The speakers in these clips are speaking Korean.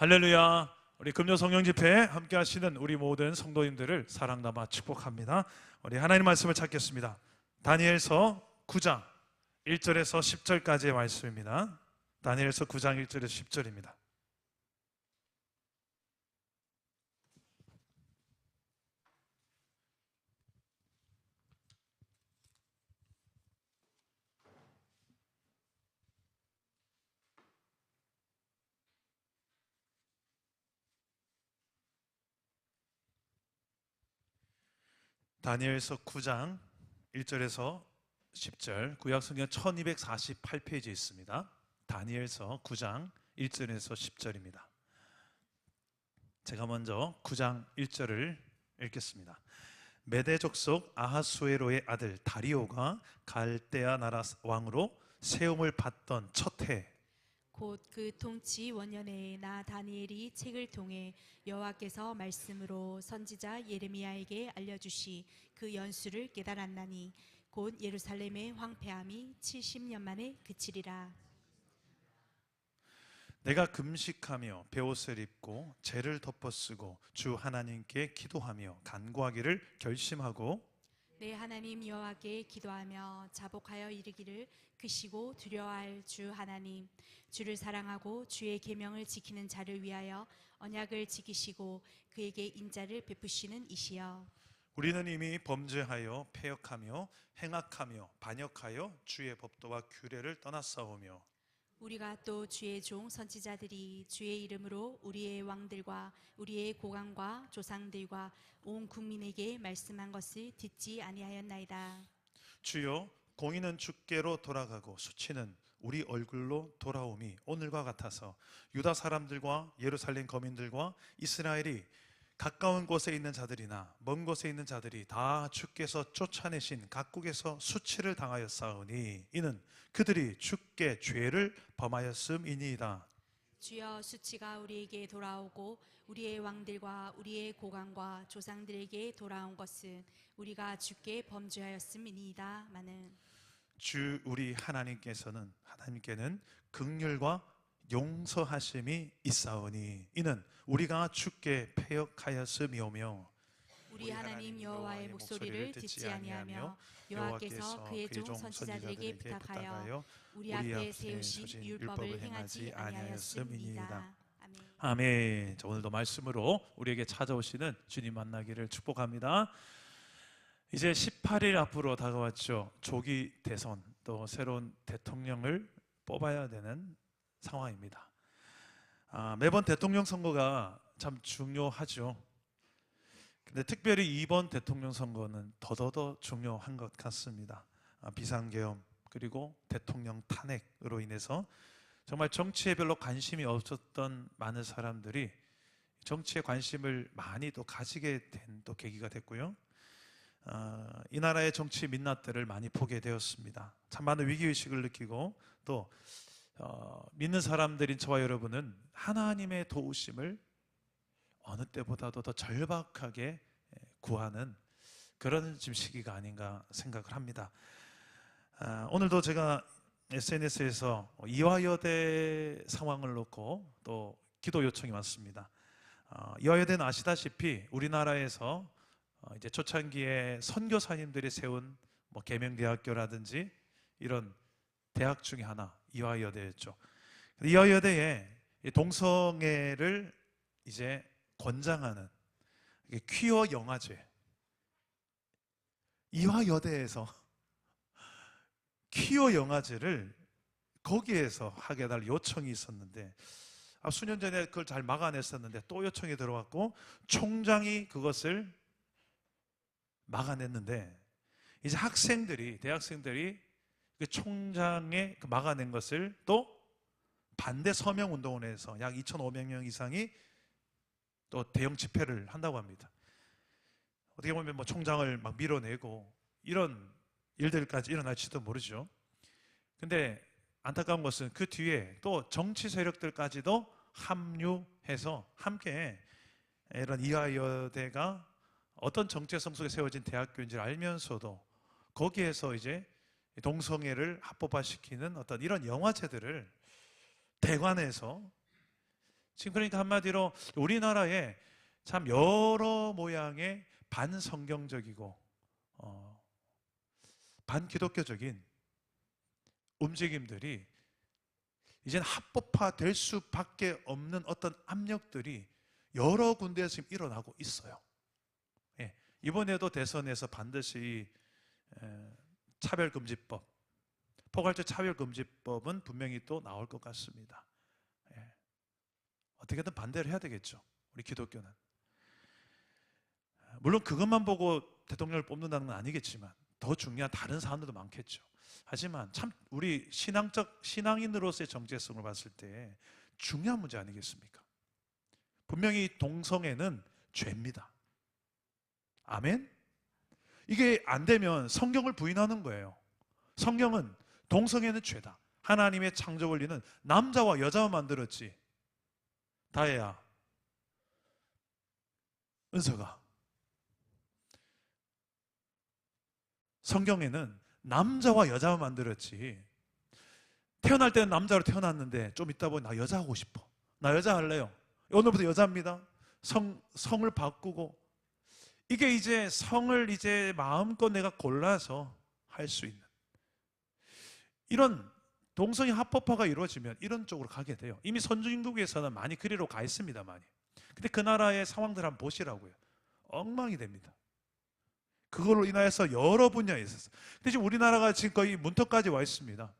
할렐루야. 우리 금요 성령 집회에 함께 하시는 우리 모든 성도님들을 사랑 담아 축복합니다. 우리 하나님 말씀을 찾겠습니다. 다니엘서 9장 1절에서 10절까지의 말씀입니다. 다니엘서 9장 1절에서 10절입니다. 다니엘서 9장 1절에서 10절, 구약성경 1248페이지에 있습니다. 다니엘서 9장 1절에서 10절입니다. 제가 먼저 9장 1절을 읽겠습니다. 메대 족속 아하수에로의 아들 다리오가 갈대아 나라 왕으로 세움을 받던 첫 해, 곧 그 통치 원년에 나 다니엘이 책을 통해 여호와께서 말씀으로 선지자 예레미야에게 알려주시 그 연수를 깨달았나니 곧 예루살렘의 황폐함이 70년 만에 그치리라. 내가 금식하며 베옷을 입고 재를 덮어쓰고 주 하나님께 기도하며 간구하기를 결심하고 내 하나님 여호와께 기도하며 자복하여 이르기를 크시고 두려워할 주 하나님, 주를 사랑하고 주의 계명을 지키는 자를 위하여 언약을 지키시고 그에게 인자를 베푸시는 이시여. 우리는 이미 범죄하여 패역하며 행악하며 반역하여 주의 법도와 규례를 떠났사오며 우리가 또 주의 종 선지자들이 주의 이름으로 우리의 왕들과 우리의 고관과 조상들과 온 국민에게 말씀한 것을 듣지 아니하였나이다. 주여, 공의는 주께로 돌아가고 수치는 우리 얼굴로 돌아옴이 오늘과 같아서 유다 사람들과 예루살렘 거민들과 이스라엘이 가까운 곳에 있는 자들이나 먼 곳에 있는 자들이 다 주께서 쫓아내신 각국에서 수치를 당하였사오니 이는 그들이 주께 죄를 범하였음이니이다. 주여, 수치가 우리에게 돌아오고 우리의 왕들과 우리의 고관과 조상들에게 돌아온 것은 우리가 주께 범죄하였음이니이다. 마는 주 우리 하나님께는 긍휼과 용서하심이 있사오니 이는 우리가 주께 패역하였음이오며 우리 하나님 여호와의 목소리를 듣지 아니하며 여호와께서 그의 종 선지자들에게 부탁하여 우리 앞에 세우신 율법을 행하지 아니하였음이니이다. 아멘. 아멘. 자, 오늘도 말씀으로 우리에게 찾아오시는 주님 만나기를 축복합니다. 이제 18일 앞으로 다가왔죠. 조기 대선, 또 새로운 대통령을 뽑아야 되는 상황입니다. 매번 대통령 선거가 참 중요하죠. 근데 특별히 이번 대통령 선거는 더더더 중요한 것 같습니다. 비상계엄 그리고 대통령 탄핵으로 인해서 정말 정치에 별로 관심이 없었던 많은 사람들이 정치에 관심을 많이 또 가지게 된 또 계기가 됐고요. 이 나라의 정치 민낯들을 많이 보게 되었습니다. 참 많은 위기의식을 느끼고 또 믿는 사람들인 저와 여러분은 하나님의 도우심을 어느 때보다도 더 절박하게 구하는 그런 지금 시기가 아닌가 생각을 합니다. 오늘도 제가 SNS에서 이화여대 상황을 놓고 또 기도 요청이 왔습니다. 이화여대는 아시다시피 우리나라에서 이제 초창기에 선교사님들이 세운 계명대학교라든지 이런 대학 중에 하나 이화여대였죠. 이화여대에 동성애를 이제 권장하는 퀴어 영화제, 이화여대에서 퀴어 영화제를 거기에서 하게 해달 요청이 있었는데 수년 전에 그걸 잘 막아냈었는데 또 요청이 들어왔고 총장이 그것을 막아냈는데 이제 대학생들이 그 총장의 막아낸 것을 또 반대 서명 운동을 해서 약 2,500명 이상이 또 대형 집회를 한다고 합니다. 어떻게 보면 총장을 막 밀어내고 이런 일들까지 일어날지도 모르죠. 근데 안타까운 것은 그 뒤에 또 정치 세력들까지도 합류해서 함께 이런 이화여대가 어떤 정체성 속에 세워진 대학교인지를 알면서도 거기에서 이제 동성애를 합법화시키는 어떤 이런 영화제들을 대관해서 지금 그러니까 한마디로 우리나라에 참 여러 모양의 반성경적이고 반기독교적인 움직임들이 이제는 합법화될 수밖에 없는 어떤 압력들이 여러 군데에서 지금 일어나고 있어요. 예, 이번에도 대선에서 반드시 차별금지법, 포괄적 차별금지법은 분명히 또 나올 것 같습니다. 예, 어떻게든 반대를 해야 되겠죠, 우리 기독교는. 물론 그것만 보고 대통령을 뽑는다는 건 아니겠지만 더 중요한 다른 사안들도 많겠죠. 하지만 참 우리 신앙인으로서의 정체성을 봤을 때 중요한 문제 아니겠습니까? 분명히 동성애는 죄입니다. 아멘? 이게 안 되면 성경을 부인하는 거예요. 성경은 동성애는 죄다. 하나님의 창조 원리는 남자와 여자만 만들었지. 다혜야, 은서가, 성경에는 남자와 여자만 만들었지. 태어날 때는 남자로 태어났는데 좀 있다 보니 나 여자 하고 싶어, 나 여자 할래요, 오늘부터 여자입니다. 성을 바꾸고, 이게 이제 성을 이제 마음껏 내가 골라서 할 수 있는 이런 동성애 합법화가 이루어지면 이런 쪽으로 가게 돼요. 이미 선진국에서는 많이 그리로 가 있습니다, 많이. 근데 그 나라의 상황들 한번 보시라고요. 엉망이 됩니다. 그걸로 인하여서 여러 분야에 있었어요. 근데 지금 우리나라가 지금 거의 문턱까지 와 있습니다.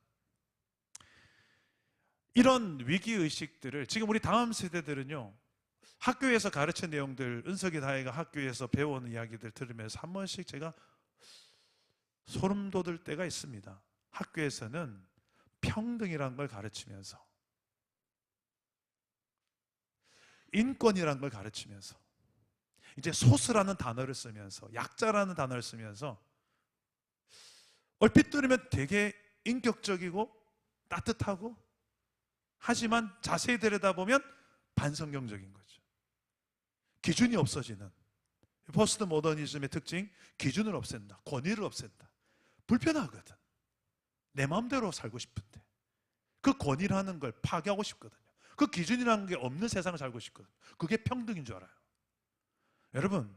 이런 위기의식들을 지금 우리 다음 세대들은요, 학교에서 가르친 내용들, 은석이 다혜가 학교에서 배워오는 이야기들 들으면서 한 번씩 제가 소름 돋을 때가 있습니다. 학교에서는 평등이라는 걸 가르치면서, 인권이라는 걸 가르치면서, 이제 소수라는 단어를 쓰면서, 약자라는 단어를 쓰면서 얼핏 들으면 되게 인격적이고 따뜻하고, 하지만 자세히 들여다보면 반성경적인 거죠. 기준이 없어지는, 포스트 모더니즘의 특징, 기준을 없앤다, 권위를 없앤다. 불편하거든. 내 마음대로 살고 싶은데 그 권위라는 걸 파괴하고 싶거든요. 그 기준이라는 게 없는 세상을 살고 싶거든요. 그게 평등인 줄 알아요. 여러분,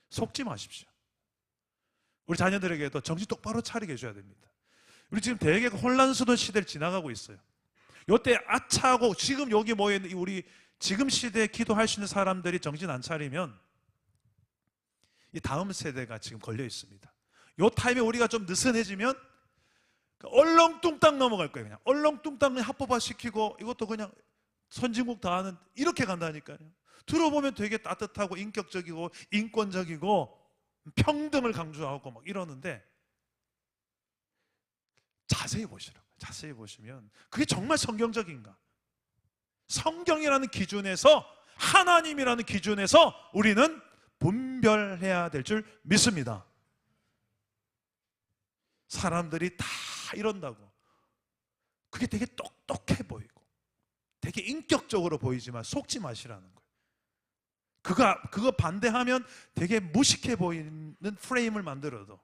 속지 마십시오. 우리 자녀들에게도 정신 똑바로 차리게 해줘야 됩니다. 우리 지금 되게 혼란스러운 시대를 지나가고 있어요. 이때 아차하고 지금 여기 모여있는 우리 지금 시대에 기도할 수 있는 사람들이 정신 안 차리면 이 다음 세대가 지금 걸려 있습니다. 이 타임에 우리가 좀 느슨해지면 얼렁뚱땅 넘어갈 거예요. 그냥 얼렁뚱땅 합법화시키고 이것도 그냥 선진국 다 하는, 이렇게 간다니까요. 들어보면 되게 따뜻하고 인격적이고 인권적이고 평등을 강조하고 막 이러는데, 자세히 보시라고요. 자세히 보시면 그게 정말 성경적인가? 성경이라는 기준에서, 하나님이라는 기준에서 우리는 분별해야 될 줄 믿습니다. 사람들이 다 이런다고 그게 되게 똑똑해 보이고 되게 인격적으로 보이지만 속지 마시라는 거예요. 그거 반대하면 되게 무식해 보이는 프레임을 만들어도,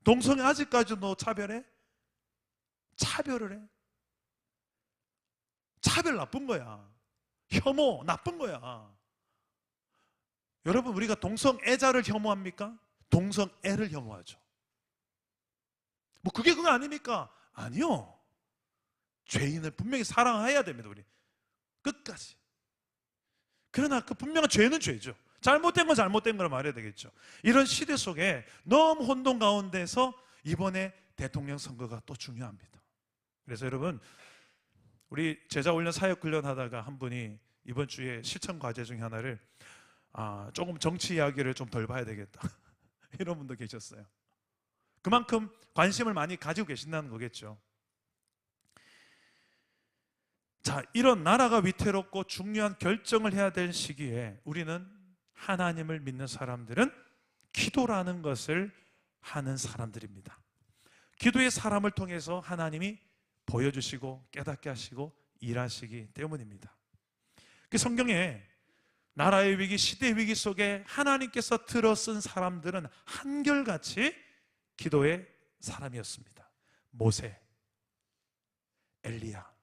동성애 아직까지도 너 차별해? 차별을 해? 차별 나쁜 거야. 혐오 나쁜 거야. 여러분, 우리가 동성애자를 혐오합니까? 동성애를 혐오하죠. 뭐 그거 아닙니까? 아니요. 죄인을 분명히 사랑해야 됩니다, 우리. 끝까지. 그러나 그 분명한 죄는 죄죠. 잘못된 건 잘못된 거라 말해야 되겠죠. 이런 시대 속에 너무 혼돈 가운데서 이번에 대통령 선거가 또 중요합니다. 그래서 여러분, 우리 제자훈련 사역훈련 하다가 한 분이 이번 주에 실천 과제 중에 하나를 조금 정치 이야기를 좀 덜 봐야 되겠다 이런 분도 계셨어요. 그만큼 관심을 많이 가지고 계신다는 거겠죠. 자, 이런 나라가 위태롭고 중요한 결정을 해야 될 시기에 우리는, 하나님을 믿는 사람들은 기도라는 것을 하는 사람들입니다. 기도의 사람을 통해서 하나님이 보여주시고 깨닫게 하시고 일하시기 때문입니다. 그 성경에 나라의 위기, 시대의 위기 속에 하나님께서 들어쓴 사람들은 한결같이 기도의 사람이었습니다. 모세, 엘리야,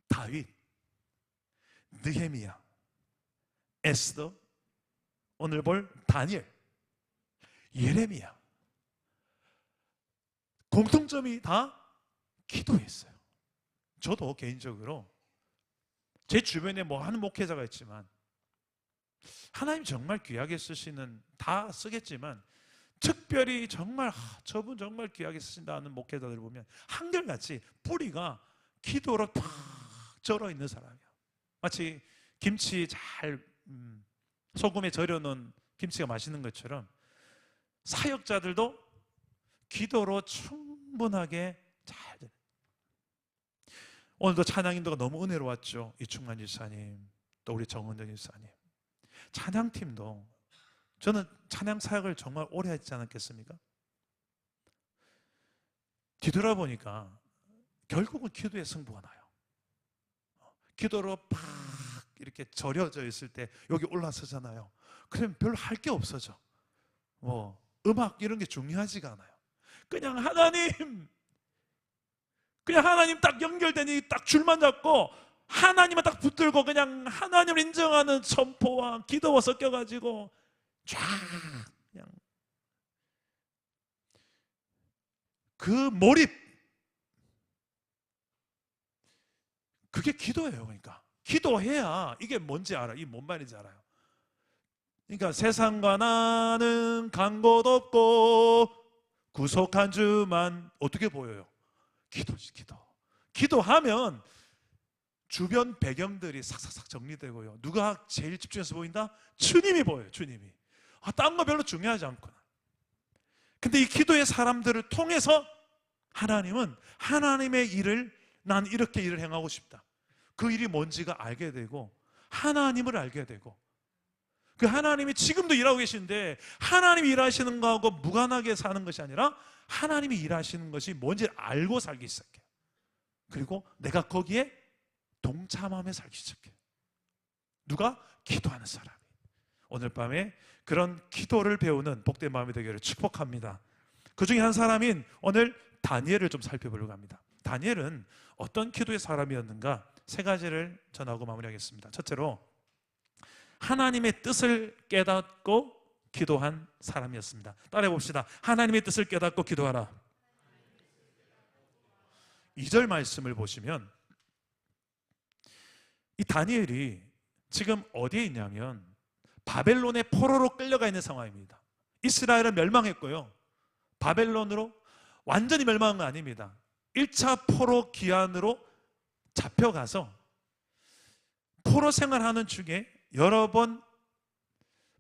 다윗, 느헤미야, 에스더, 오늘 볼 다니엘, 예레미야, 공통점이 다 기도했어요. 저도 개인적으로 제 주변에 뭐 하는 목회자가 있지만 하나님 정말 귀하게 쓰시는, 다 쓰겠지만 특별히 정말 저분 정말 귀하게 쓰신다는 목회자들 보면 한결같이 뿌리가 기도로 팍 절어 있는 사람이야. 마치 김치 잘 소금에 절여놓은 김치가 맛있는 것처럼 사역자들도 기도로 충분하게 잘 돼. 오늘도 찬양 인도가 너무 은혜로웠죠. 이충만 지사님, 또 우리 정은정 지사님, 찬양팀도, 저는 찬양 사역을 정말 오래 했지 않았겠습니까? 뒤돌아보니까 결국은 기도의 승부가 나요. 기도로 팍 이렇게 절여져 있을 때 여기 올라서잖아요. 그러면 별로 할 게 없어져. 뭐 음악 이런 게 중요하지가 않아요. 그냥 하나님 딱 연결되니 딱 줄만 잡고 하나님만 딱 붙들고 그냥 하나님을 인정하는 선포와 기도가 섞여가지고 쫙 그냥 그 몰입, 그게 기도예요. 그러니까 기도해야 이게 뭔지 알아. 이게 뭔 말인지 알아요. 그러니까 세상과 나는 간 곳 없고 구속한 주만 어떻게 보여요? 기도지, 기도. 기도하면 주변 배경들이 싹싹싹 정리되고요. 누가 제일 집중해서 보인다? 주님이 보여요. 주님이. 딴 거 별로 중요하지 않구나. 근데 이 기도의 사람들을 통해서 하나님은 하나님의 일을, 난 이렇게 일을 행하고 싶다, 그 일이 뭔지가 알게 되고 하나님을 알게 되고, 그 하나님이 지금도 일하고 계신데 하나님이 일하시는 거하고 무관하게 사는 것이 아니라 하나님이 일하시는 것이 뭔지 알고 살기 시작해요. 그리고 내가 거기에 동참하며 살기 시작해요. 누가? 기도하는 사람이. 오늘 밤에 그런 기도를 배우는 복된 마음이 되기를 축복합니다. 그 중에 한 사람인 오늘 다니엘을 좀 살펴보려고 합니다. 다니엘은 어떤 기도의 사람이었는가? 세 가지를 전하고 마무리하겠습니다. 첫째로, 하나님의 뜻을 깨닫고 기도한 사람이었습니다. 따라해 봅시다. 하나님의 뜻을 깨닫고 기도하라. 2절 말씀을 보시면 이 다니엘이 지금 어디에 있냐면 바벨론의 포로로 끌려가 있는 상황입니다. 이스라엘은 멸망했고요, 바벨론으로 완전히 멸망한 건 아닙니다. 1차 포로 기한으로 잡혀가서 포로 생활하는 중에 여러 번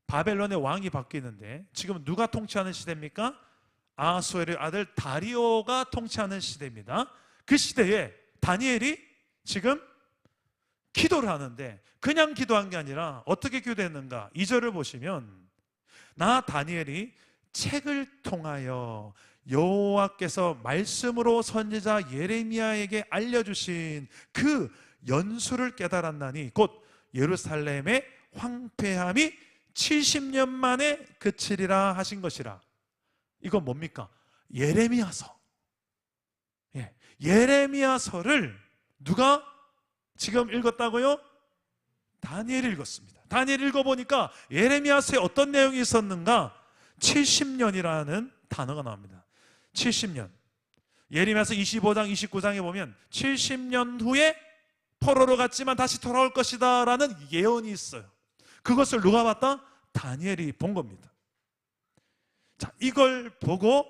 바벨론의 왕이 바뀌는데, 지금 누가 통치하는 시대입니까? 아하수에르의 아들 다리오가 통치하는 시대입니다. 그 시대에 다니엘이 지금 기도를 하는데 그냥 기도한 게 아니라 어떻게 기도했는가? 2절을 보시면, 나 다니엘이 책을 통하여 여호와께서 말씀으로 선지자 예레미야에게 알려주신 그 연수를 깨달았나니 곧 예루살렘의 황폐함이 70년 만에 그치리라 하신 것이라. 이건 뭡니까? 예레미야서. 예레미야서를 누가 지금 읽었다고요? 다니엘이 읽었습니다. 다니엘이 읽어보니까 예레미야서에 어떤 내용이 있었는가? 70년이라는 단어가 나옵니다. 70년. 예레미야서 25장 29장에 보면 70년 후에 포로로 갔지만 다시 돌아올 것이다 라는 예언이 있어요. 그것을 누가 봤다? 다니엘이 본 겁니다. 자, 이걸 보고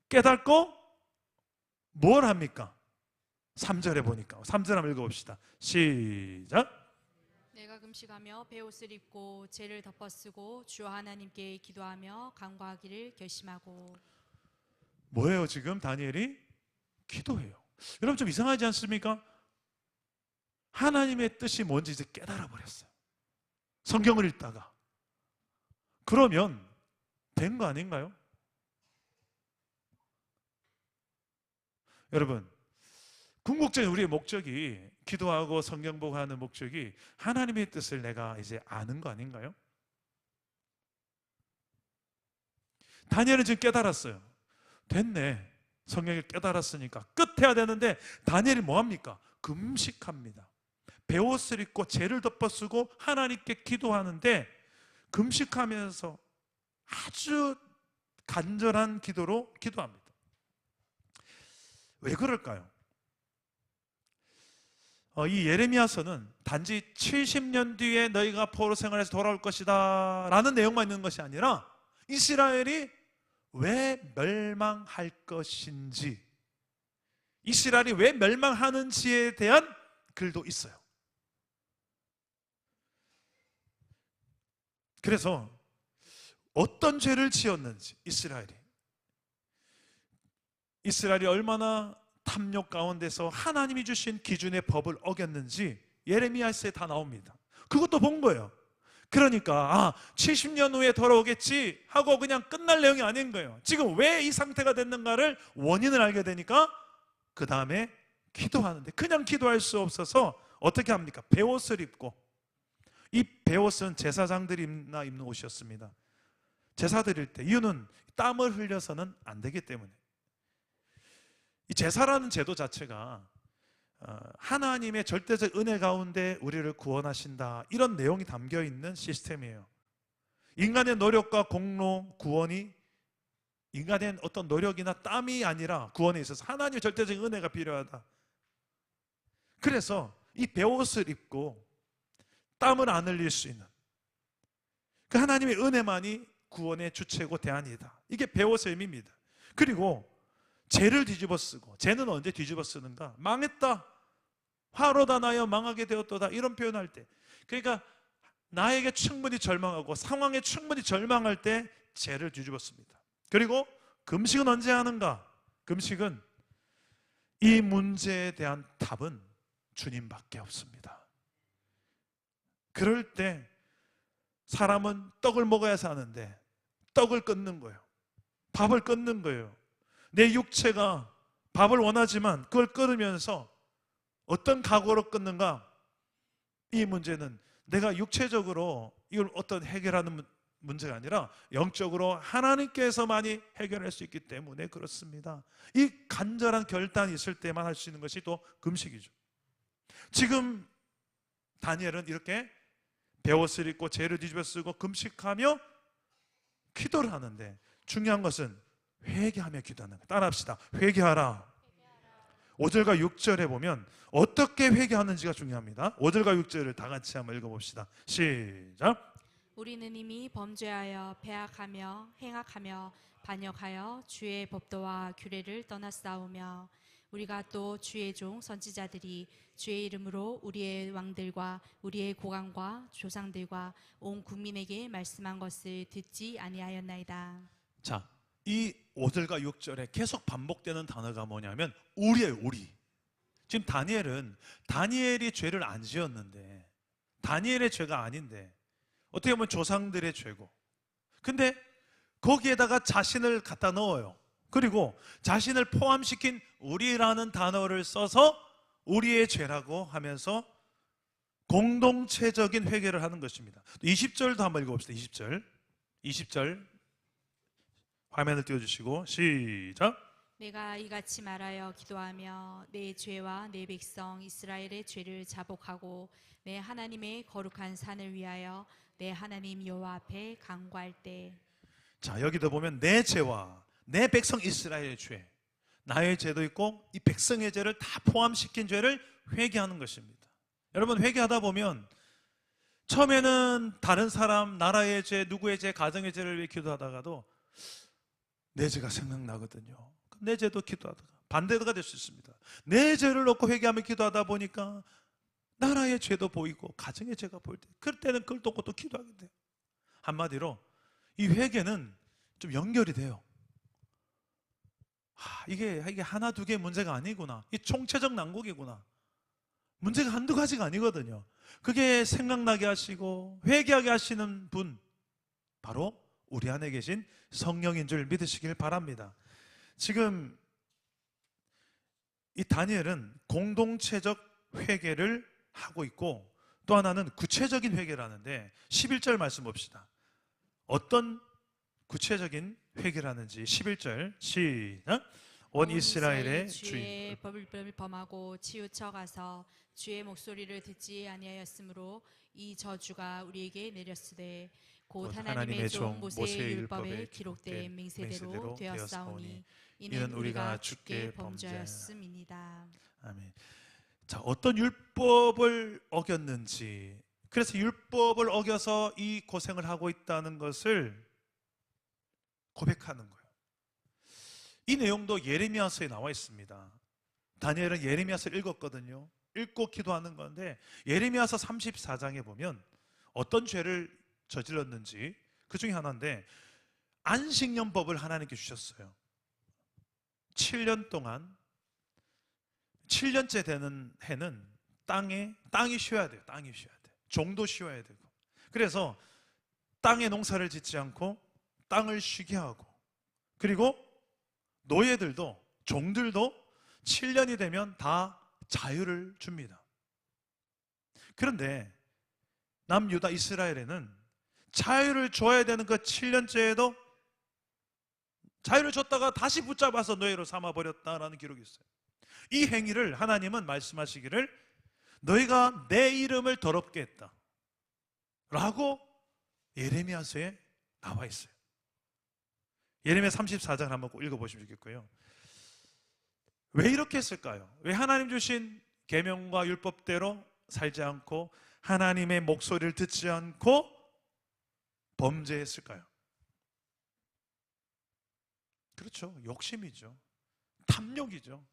깨닫고 뭘 합니까? 3절에 보니까, 3절 한번 읽어봅시다. 시작. 내가 금식하며 베옷을 입고 죄를 덮어쓰고 주 하나님께 기도하며 간구하기를 결심하고. 뭐예요? 지금 다니엘이 기도해요. 여러분 좀 이상하지 않습니까? 하나님의 뜻이 뭔지 이제 깨달아 버렸어요. 성경을 읽다가. 그러면 된 거 아닌가요? 여러분, 궁극적인 우리의 목적이, 기도하고 성경 보고 하는 목적이 하나님의 뜻을 내가 이제 아는 거 아닌가요? 다니엘은 지금 깨달았어요. 됐네. 성경을 깨달았으니까 끝해야 되는데 다니엘이 뭐합니까? 금식합니다. 베옷을 입고 죄를 덮어쓰고 하나님께 기도하는데 금식하면서 아주 간절한 기도로 기도합니다. 왜 그럴까요? 이 예레미야서는 단지 70년 뒤에 너희가 포로 생활에서 돌아올 것이다 라는 내용만 있는 것이 아니라 이스라엘이 왜 멸망할 것인지, 이스라엘이 왜 멸망하는지에 대한 글도 있어요. 그래서 어떤 죄를 지었는지, 이스라엘이 얼마나 탐욕 가운데서 하나님이 주신 기준의 법을 어겼는지 예레미야서에 다 나옵니다. 그것도 본 거예요. 그러니까 70년 후에 돌아오겠지 하고 그냥 끝날 내용이 아닌 거예요. 지금 왜 이 상태가 됐는가를 원인을 알게 되니까 그 다음에 기도하는데, 그냥 기도할 수 없어서 어떻게 합니까? 베옷을 입고, 이 베옷은 제사장들이 입는 옷이었습니다. 제사 드릴 때, 이유는 땀을 흘려서는 안 되기 때문에. 이 제사라는 제도 자체가 하나님의 절대적 은혜 가운데 우리를 구원하신다, 이런 내용이 담겨 있는 시스템이에요. 인간의 노력과 공로, 구원이, 인간의 어떤 노력이나 땀이 아니라 구원에 있어서 하나님의 절대적 은혜가 필요하다. 그래서 이 베옷을 입고 땀을 안 흘릴 수 있는 그 하나님의 은혜만이 구원의 주체고 대안이다. 이게 베옷의 의미입니다. 그리고 죄를 뒤집어 쓰고, 죄는 언제 뒤집어 쓰는가? 망했다, 화로다 나여 망하게 되었도다, 이런 표현할 때, 그러니까 나에게 충분히 절망하고 상황에 충분히 절망할 때 죄를 뒤집어 씁니다. 그리고 금식은 언제 하는가? 금식은 이 문제에 대한 답은 주님밖에 없습니다. 그럴 때 사람은 떡을 먹어야 사는데 떡을 끊는 거예요. 밥을 끊는 거예요. 내 육체가 밥을 원하지만 그걸 끊으면서 어떤 각오로 끊는가? 이 문제는 내가 육체적으로 이걸 어떤 해결하는 문제가 아니라 영적으로 하나님께서만이 해결할 수 있기 때문에 그렇습니다. 이 간절한 결단이 있을 때만 할 수 있는 것이 또 금식이죠. 지금 다니엘은 이렇게 베옷을 입고 죄를 뒤집어 쓰고 금식하며 기도를 하는데, 중요한 것은 회개하며 기도하는 거예요. 따라합시다. 회개하라. 5절과 6절에 보면 어떻게 회개하는지가 중요합니다. 5절과 6절을 다 같이 한번 읽어봅시다. 시작. 우리는 이미 범죄하여 배악하며 행악하며 반역하여 주의 법도와 규례를 떠나싸우며, 우리가 또 주의 종 선지자들이 주의 이름으로 우리의 왕들과 우리의 고관과 조상들과 온 국민에게 말씀한 것을 듣지 아니하였나이다. 자, 이 5절과 6절에 계속 반복되는 단어가 뭐냐면 우리예요, 우리. 지금 다니엘이 죄를 안 지었는데, 다니엘의 죄가 아닌데, 어떻게 보면 조상들의 죄고, 근데 거기에다가 자신을 갖다 넣어요. 그리고 자신을 포함시킨 우리라는 단어를 써서 우리의 죄라고 하면서 공동체적인 회개를 하는 것입니다. 20절도 한번 읽어봅시다. 20절 화면을 띄워주시고 시작. 내가 이같이 말하여 기도하며 내 죄와 내 백성 이스라엘의 죄를 자복하고 내 하나님의 거룩한 산을 위하여 내 하나님 여호와 앞에 간구할 때. 자, 여기도 보면 내 죄와 내 백성 이스라엘의 죄, 나의 죄도 있고 이 백성의 죄를 다 포함시킨 죄를 회개하는 것입니다. 여러분, 회개하다 보면 처음에는 다른 사람, 나라의 죄, 누구의 죄, 가정의 죄를 위해 기도하다가도 내 죄가 생각나거든요. 내 죄도 기도하다가 반대가 될 수 있습니다. 내 죄를 놓고 회개하며 기도하다 보니까 나라의 죄도 보이고 가정의 죄가 보일 때, 그럴 때는 그걸 놓고 또 기도하게 돼요. 한마디로 이 회개는 좀 연결이 돼요. 이게 하나 두 개의 문제가 아니구나, 이 총체적 난국이구나, 문제가 한두 가지가 아니거든요. 그게 생각나게 하시고 회개하게 하시는 분, 바로 우리 안에 계신 성령인 줄 믿으시길 바랍니다. 지금 이 다니엘은 공동체적 회개를 하고 있고, 또 하나는 구체적인 회개를 하는데 11절 말씀 봅시다. 어떤 구체적인 회개를 하는지 11절 시작. 온 이스라엘의 주의 법을 범하고 치우쳐 가서 주의 목소리를 듣지 아니하였으므로 이 저주가 우리에게 내렸으되 곧 하나님의 종 모세의 율법에 기록된 맹세대로 되었사오니 이는 우리가 주께 범죄하였음이니이다. 아멘. 자, 어떤 율법을 어겼는지, 그래서 율법을 어겨서 이 고생을 하고 있다는 것을 고백하는 거예요. 이 내용도 예레미야서에 나와 있습니다. 다니엘은 예레미야서를 읽었거든요. 읽고 기도하는 건데, 예레미야서 34장에 보면 어떤 죄를 저질렀는지 그 중에 하나인데, 안식년법을 하나님께 주셨어요. 7년 동안, 7년째 되는 해는 땅이 쉬어야 돼요. 땅이 쉬어야 돼요. 종도 쉬어야 되고. 그래서 땅에 농사를 짓지 않고 땅을 쉬게 하고, 그리고 노예들도, 종들도 7년이 되면 다 자유를 줍니다. 그런데 남유다 이스라엘에는 자유를 줘야 되는 그 7년째에도 자유를 줬다가 다시 붙잡아서 노예로 삼아버렸다라는 기록이 있어요. 이 행위를 하나님은 말씀하시기를 너희가 내 이름을 더럽게 했다 라고 예레미야서에 나와 있어요. 예레미야 34장 한번 꼭 읽어보시면 좋겠고요. 왜 이렇게 했을까요? 왜 하나님 주신 계명과 율법대로 살지 않고 하나님의 목소리를 듣지 않고 범죄했을까요? 그렇죠. 욕심이죠. 탐욕이죠.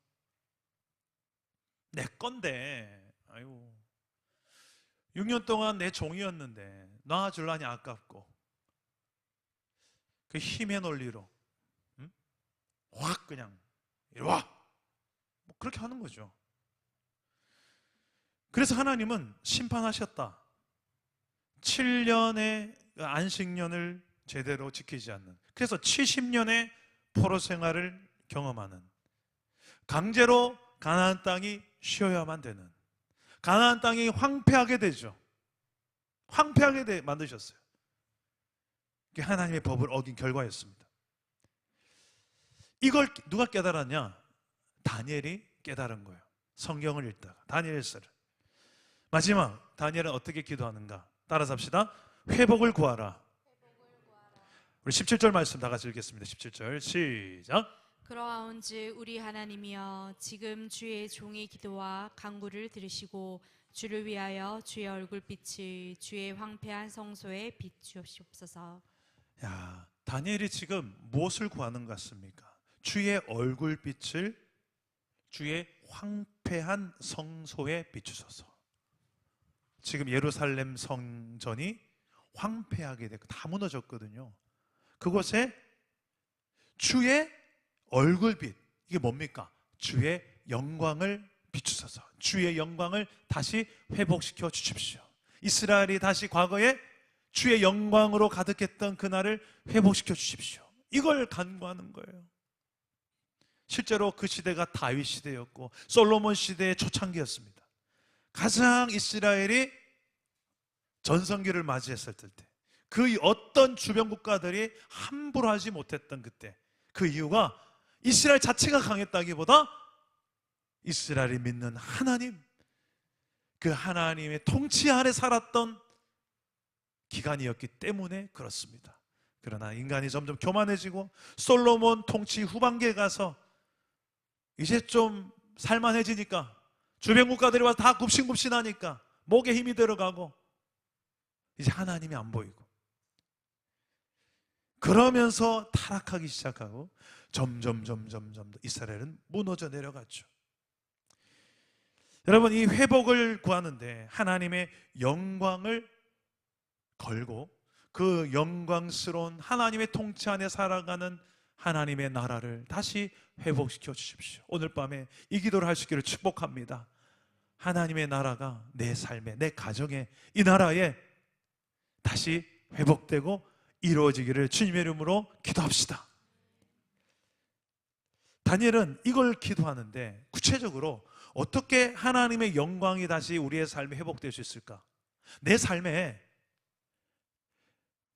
내 건데, 아이고, 6년 동안 내 종이었는데 놔줄라니 아깝고, 그 힘의 논리로 확 그냥 이리 와, 뭐 그렇게 하는 거죠. 그래서 하나님은 심판하셨다. 7년의 안식년을 제대로 지키지 않는, 그래서 70년의 포로 생활을 경험하는, 강제로 가나안 땅이 쉬어야만 되는, 가나안 땅이 황폐하게 되죠. 황폐하게 만드셨어요. 그게 하나님의 법을 어긴 결과였습니다. 이걸 누가 깨달았냐? 다니엘이 깨달은 거예요. 성경을 읽다가 다니엘서를. 마지막 다니엘은 어떻게 기도하는가? 따라서 합시다. 회복을 구하라. 우리 17절 말씀 다 같이 읽겠습니다. 17절 시작. 그러하온즉 우리 하나님이여 지금 주의 종의 기도와 간구를 들으시고 주를 위하여 주의 얼굴빛을 주의 황폐한 성소에 비추옵소서. 야, 다니엘이 지금 무엇을 구하는 것 같습니까? 주의 얼굴빛을 주의 황폐한 성소에 비추소서. 지금 예루살렘 성전이 황폐하게 되고 다 무너졌거든요. 그곳에 주의 얼굴빛, 이게 뭡니까? 주의 영광을 비추소서. 주의 영광을 다시 회복시켜 주십시오. 이스라엘이 다시 과거에 주의 영광으로 가득했던 그날을 회복시켜 주십시오. 이걸 간구하는 거예요. 실제로 그 시대가 다윗 시대였고 솔로몬 시대의 초창기였습니다. 가장 이스라엘이 전성기를 맞이했을 때, 그 어떤 주변 국가들이 함부로 하지 못했던 그때, 그 이유가 이스라엘 자체가 강했다기보다 이스라엘이 믿는 하나님, 그 하나님의 통치 아래 살았던 기간이었기 때문에 그렇습니다. 그러나 인간이 점점 교만해지고 솔로몬 통치 후반기에 가서 이제 좀 살만해지니까 주변 국가들이 와서 다 굽신굽신하니까 목에 힘이 들어가고 이제 하나님이 안 보이고, 그러면서 타락하기 시작하고 점점 이스라엘은 무너져 내려갔죠. 여러분, 이 회복을 구하는데 하나님의 영광을 걸고 그 영광스러운 하나님의 통치 안에 살아가는 하나님의 나라를 다시 회복시켜 주십시오. 오늘 밤에 이 기도를 할 수 있기를 축복합니다. 하나님의 나라가 내 삶에, 내 가정에, 이 나라에 다시 회복되고 이루어지기를 주님의 이름으로 기도합시다. 다니엘은 이걸 기도하는데 구체적으로 어떻게 하나님의 영광이 다시 우리의 삶에 회복될 수 있을까? 내 삶에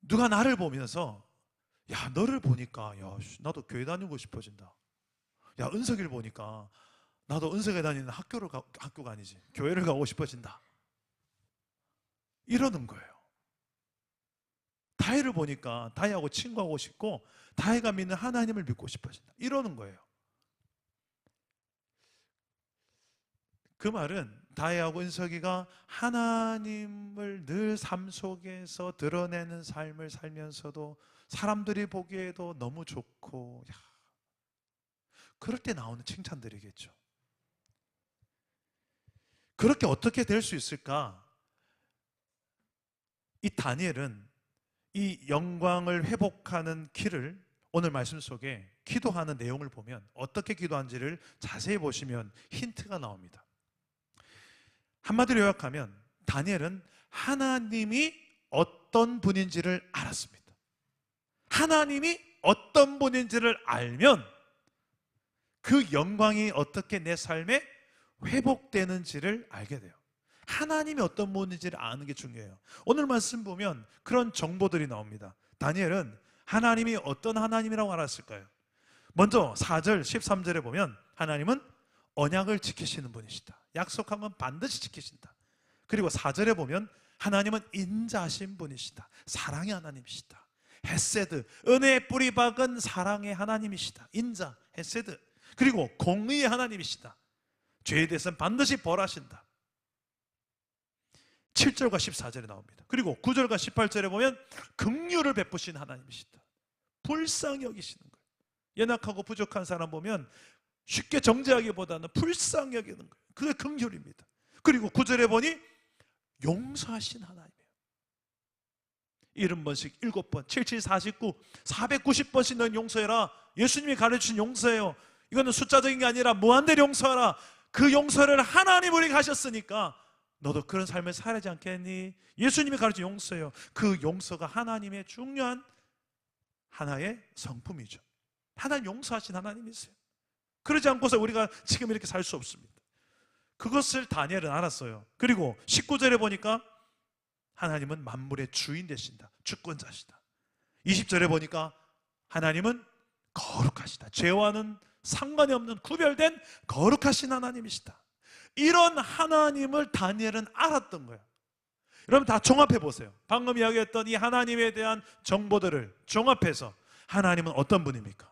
누가 나를 보면서 야, 너를 보니까 야, 나도 교회 다니고 싶어진다. 야, 은석이를 보니까 나도 은석에 다니는 학교가 아니지 교회를 가고 싶어진다, 이러는 거예요. 다혜를 보니까 다혜하고 친구하고 싶고 다혜가 믿는 하나님을 믿고 싶어진다, 이러는 거예요. 그 말은 다혜하고 은석이가 하나님을 늘 삶 속에서 드러내는 삶을 살면서도 사람들이 보기에도 너무 좋고, 그럴 때 나오는 칭찬들이겠죠. 그렇게 어떻게 될 수 있을까? 이 다니엘은 이 영광을 회복하는 길을 오늘 말씀 속에 기도하는 내용을 보면 어떻게 기도한지를 자세히 보시면 힌트가 나옵니다. 한마디로 요약하면 다니엘은 하나님이 어떤 분인지를 알았습니다. 하나님이 어떤 분인지를 알면 그 영광이 어떻게 내 삶에 회복되는지를 알게 돼요. 하나님이 어떤 분인지를 아는 게 중요해요. 오늘 말씀 보면 그런 정보들이 나옵니다. 다니엘은 하나님이 어떤 하나님이라고 알았을까요? 먼저 4절 13절에 보면 하나님은 언약을 지키시는 분이시다. 약속한 건 반드시 지키신다. 그리고 4절에 보면 하나님은 인자하신 분이시다. 사랑의 하나님이시다. 헤세드, 은혜의 뿌리 박은 사랑의 하나님이시다. 인자, 헤세드. 그리고 공의의 하나님이시다. 죄에 대해서는 반드시 벌하신다. 7절과 14절에 나옵니다. 그리고 9절과 18절에 보면 긍휼을 베푸신 하나님이시다. 불쌍히 여기시는 거예요. 연약하고 부족한 사람 보면 쉽게 정죄하기보다는 불쌍히 여기는 거예요. 그게 긍휼입니다. 그리고 9절에 보니 용서하신 하나님이에요. 70번씩 7번 7749 490번씩 넌 용서해라. 예수님이 가르치신 용서예요. 이거는 숫자적인 게 아니라 무한대로 용서하라. 그 용서를 하나님 우리에게 하셨으니까 너도 그런 삶을 살아야지 않겠니? 예수님이 가르친 용서예요. 그 용서가 하나님의 중요한 하나의 성품이죠. 하나님 용서하신 하나님이세요. 그러지 않고서 우리가 지금 이렇게 살 수 없습니다. 그것을 다니엘은 알았어요. 그리고 19절에 보니까 하나님은 만물의 주인 되신다. 주권자시다. 20절에 보니까 하나님은 거룩하시다. 죄와는 상관이 없는 구별된 거룩하신 하나님이시다. 이런 하나님을 다니엘은 알았던 거예요. 여러분 다 종합해 보세요. 방금 이야기했던 이 하나님에 대한 정보들을 종합해서 하나님은 어떤 분입니까?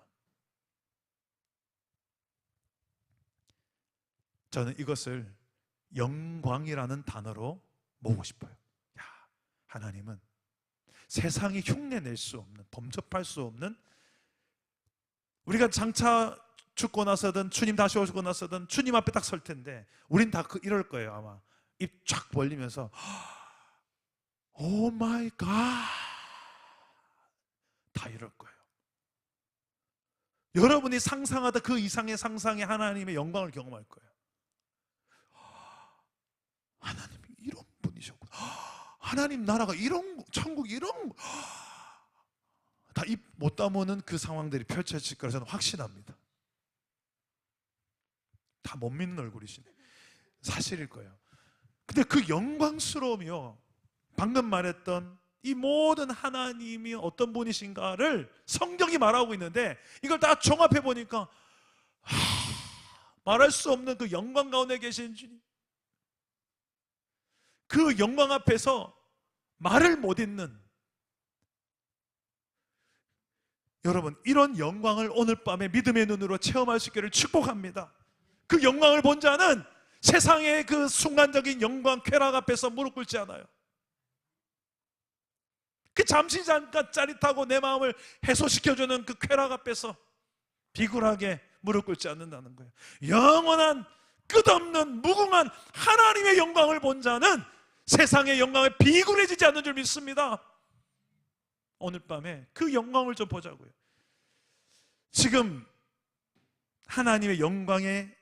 저는 이것을 영광이라는 단어로 모으고 싶어요. 하나님은 세상이 흉내낼 수 없는, 범접할 수 없는, 우리가 장차 죽고 나서든 주님 다시 오시고 나서든 주님 앞에 딱 설 텐데 우린 다 이럴 거예요. 아마 입 쫙 벌리면서 오 마이 갓 다 이럴 거예요. 여러분이 상상하다 그 이상의 상상의 하나님의 영광을 경험할 거예요. 하나님이 이런 분이셨구나. 하나님 나라가 이런, 천국이 이런, 다 입 못 다무는 그 상황들이 펼쳐질 거라 저는 확신합니다. 다 못 믿는 얼굴이시네. 사실일 거예요. 근데 그 영광스러움이요, 방금 말했던 이 모든 하나님이 어떤 분이신가를 성경이 말하고 있는데 이걸 다 종합해 보니까 말할 수 없는 그 영광 가운데 계신 주님, 그 영광 앞에서 말을 못 잇는 여러분, 이런 영광을 오늘 밤에 믿음의 눈으로 체험할 수 있기를 축복합니다. 그 영광을 본 자는 세상의 그 순간적인 영광 쾌락 앞에서 무릎 꿇지 않아요. 그 잠시 잠깐 짜릿하고 내 마음을 해소시켜주는 그 쾌락 앞에서 비굴하게 무릎 꿇지 않는다는 거예요. 영원한 끝없는 무궁한 하나님의 영광을 본 자는 세상의 영광에 비굴해지지 않는 줄 믿습니다. 오늘 밤에 그 영광을 좀 보자고요. 지금 하나님의 영광의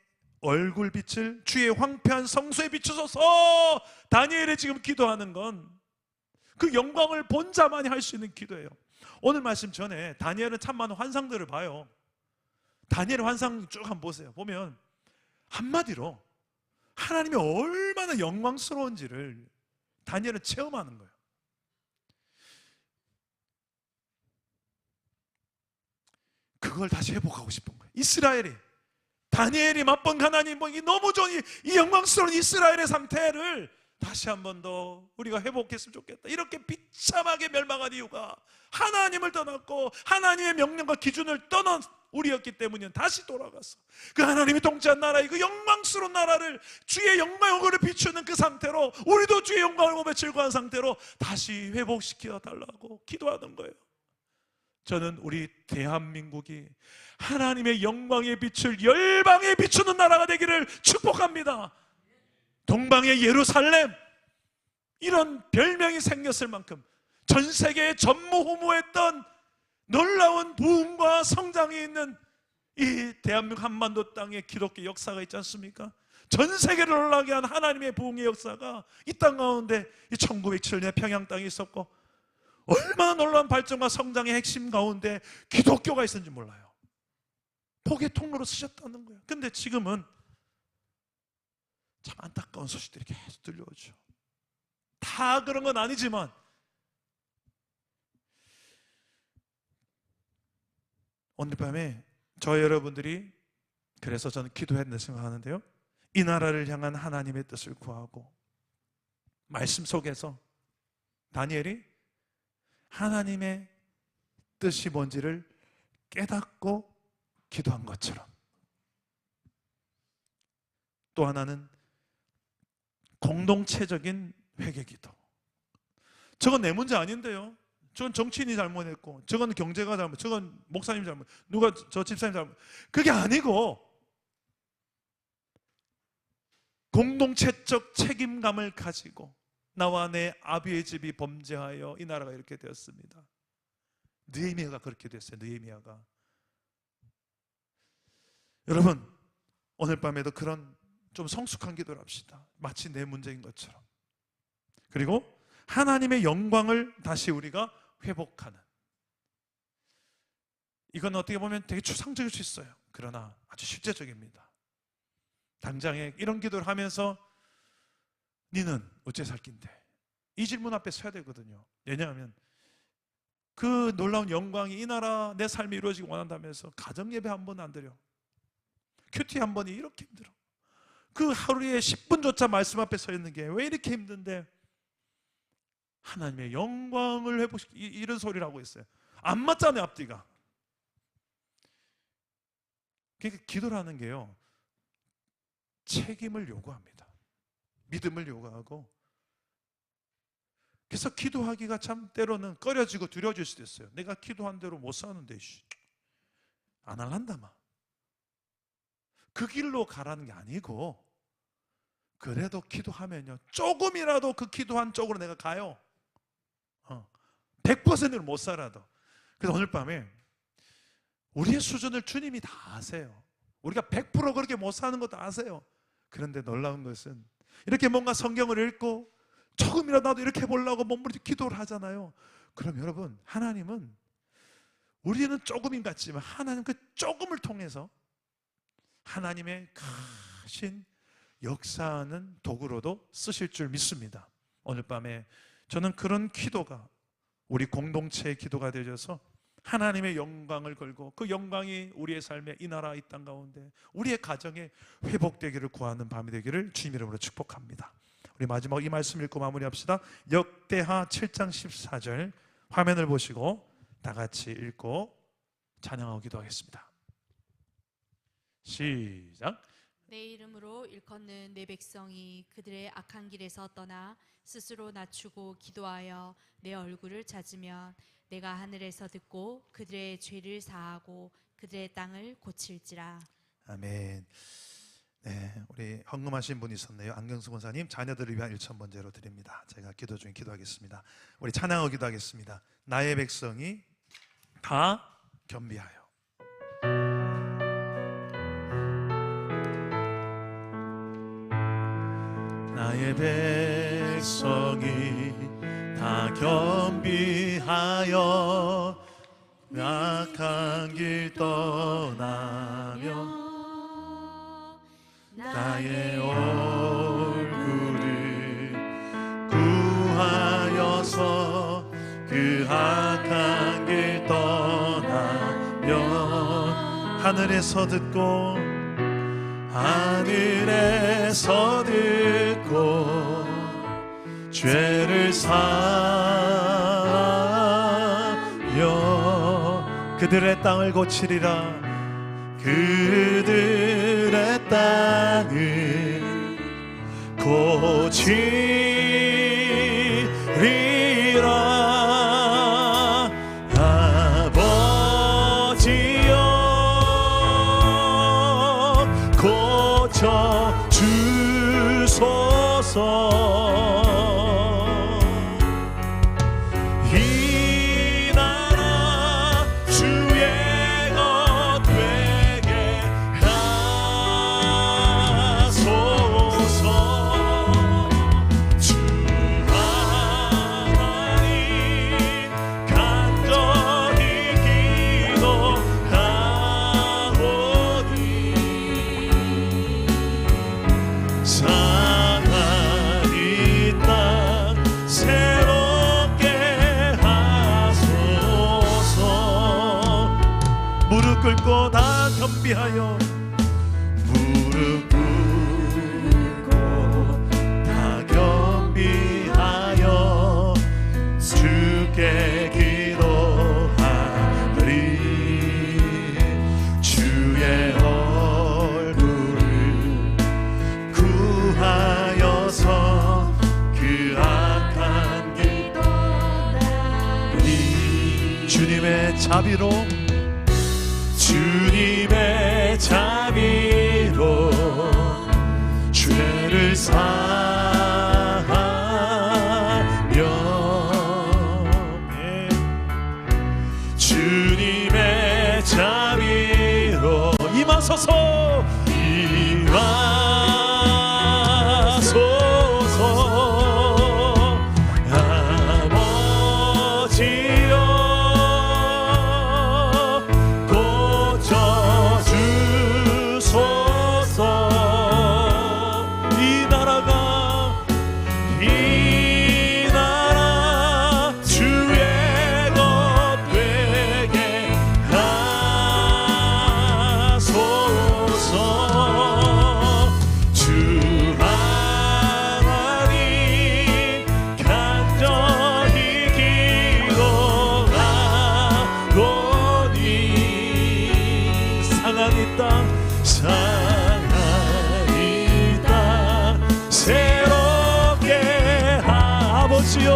얼굴빛을 주의 황폐한 성소에 비추소서, 다니엘이 지금 기도하는 건 그 영광을 본 자만이 할 수 있는 기도예요. 오늘 말씀 전에 다니엘은 참 많은 환상들을 봐요. 다니엘의 환상 쭉 한번 보세요. 보면 한마디로 하나님이 얼마나 영광스러운지를 다니엘은 체험하는 거예요. 그걸 다시 회복하고 싶은 거예요. 이스라엘이 다니엘이 맛본 하나님 이 너무 좋은 이 영광스러운 이스라엘의 상태를 다시 한 번 더 우리가 회복했으면 좋겠다. 이렇게 비참하게 멸망한 이유가 하나님을 떠났고 하나님의 명령과 기준을 떠난 우리였기 때문이야. 다시 돌아가서 그 하나님이 통치한 나라의 그 영광스러운 나라를 주의 영광을 비추는 그 상태로 우리도 주의 영광을 보며 즐거운 상태로 다시 회복시켜 달라고 기도하는 거예요. 저는 우리 대한민국이 하나님의 영광에 비출 열방에 비추는 나라가 되기를 축복합니다. 동방의 예루살렘, 이런 별명이 생겼을 만큼 전 세계에 전무후무했던 놀라운 부흥과 성장이 있는 이 대한민국 한반도 땅에 기독교 역사가 있지 않습니까? 전 세계를 놀라게 한 하나님의 부흥의 역사가 이 땅 가운데 이 1907년에 평양 땅에 있었고, 얼마나 놀라운 발전과 성장의 핵심 가운데 기독교가 있었는지 몰라요. 복의 통로로 쓰셨다는 거예요. 근데 지금은 참 안타까운 소식들이 계속 들려오죠. 다 그런 건 아니지만 오늘 밤에 저희 여러분들이, 그래서 저는 기도했다 생각하는데요, 이 나라를 향한 하나님의 뜻을 구하고 말씀 속에서 다니엘이 하나님의 뜻이 뭔지를 깨닫고 기도한 것처럼, 또 하나는 공동체적인 회개기도. 저건 내 문제 아닌데요, 저건 정치인이 잘못했고, 저건 경제가 잘못, 저건 목사님 잘못, 누가 저 집사님 잘못, 그게 아니고 공동체적 책임감을 가지고 나와 내 아비의 집이 범죄하여 이 나라가 이렇게 되었습니다. 느헤미야가 그렇게 됐어요. 느헤미야가. 여러분, 오늘 밤에도 그런 좀 성숙한 기도를 합시다. 마치 내 문제인 것처럼. 그리고 하나님의 영광을 다시 우리가 회복하는, 이건 어떻게 보면 되게 추상적일 수 있어요. 그러나 아주 실제적입니다. 당장에 이런 기도를 하면서 니는 어째 살 낀데, 이 질문 앞에 서야 되거든요. 왜냐하면 그 놀라운 영광이 이 나라 내 삶이 이루어지기 원한다면서 가정예배 한 번 안 드려, 큐티 한 번이 이렇게 힘들어, 그 하루에 10분조차 말씀 앞에 서 있는 게 왜 이렇게 힘든데 하나님의 영광을 회복시키기, 이런 소리를 하고 있어요. 안 맞잖아요, 앞뒤가. 그러니까 기도라는 게요, 책임을 요구합니다. 믿음을 요구하고, 그래서 기도하기가 참 때로는 꺼려지고 두려워질 수도 있어요. 내가 기도한 대로 못 사는데 안 할란다 마. 그 길로 가라는 게 아니고, 그래도 기도하면요, 조금이라도 그 기도한 쪽으로 내가 가요. 100%는 못 살아도. 그래서 오늘 밤에 우리의 수준을 주님이 다 아세요. 우리가 100% 그렇게 못 사는 것도 아세요. 그런데 놀라운 것은 이렇게 뭔가 성경을 읽고 조금이라도 나도 이렇게 해보려고 몸부림쳐 기도를 하잖아요. 그럼 여러분, 하나님은, 우리는 조금인 것 같지만 하나님 그 조금을 통해서 하나님의 크신 역사하는 도구로도 쓰실 줄 믿습니다. 오늘 밤에 저는 그런 기도가 우리 공동체의 기도가 되어져서 하나님의 영광을 걸고 그 영광이 우리의 삶에, 이 나라 이 땅 가운데 우리의 가정에 회복되기를 구하는 밤이 되기를 주님 이름으로 축복합니다. 우리 마지막 이 말씀 읽고 마무리합시다. 역대하 7장 14절 화면을 보시고 다 같이 읽고 찬양하고 기도하겠습니다. 시작. 내 이름으로 일컫는 내 백성이 그들의 악한 길에서 떠나 스스로 낮추고 기도하여 내 얼굴을 찾으면 내가 하늘에서 듣고 그들의 죄를 사하고 그들의 땅을 고칠지라. 아멘. 네, 우리 헌금하신 분이 있었네요. 안경수 권사님, 자녀들을 위한 1,000번제로 드립니다. 제가 기도 중에 기도하겠습니다. 우리 찬양하고 기도하겠습니다. 나의 백성이 다 겸비하여. 나의 백성이 다 겸비하여 악한 길 떠나며 나의 얼굴을 구하여서 그 악한 길 떠나며 하늘에서 듣고 하늘에서 듣고 죄를 사하여 그들의 땅을 고치리라. 그들의 땅을 고치리라. 아버지여 고쳐 주소서. 이 나라 주의 것 되게 하소서. 주 하나님 간절히 기도하오니 상한 이 땅 새롭게 하소서. 무릎 꿇고 다 겸비하여 무릎 꿇고 다 겸비하여 주께 기도하리. 주의 얼굴을 구하여서 그 악한 길 떠나리. 주님의 자비로 주님의 자비로 죄를 사하며 주님의 자비로 임하소서. 임하소서. 아버지여 고쳐 주소서. 이 나라 주의 것 되게 하소서. 주 하나님 간절히 기도하오니 상한 이 땅 새롭게 아버지여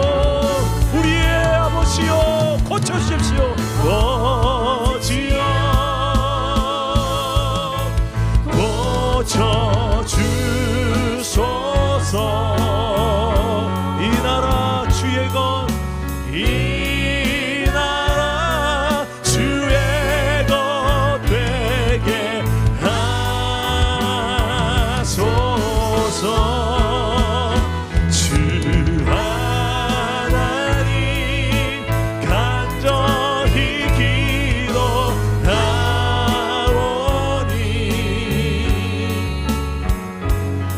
우리의 아버지여 고쳐주십시오. 아버지여 고쳐주소서. 이 나라 주의 것 이 나라 주의 것 되게 하소서. 주 하나님 간절히 기도하오니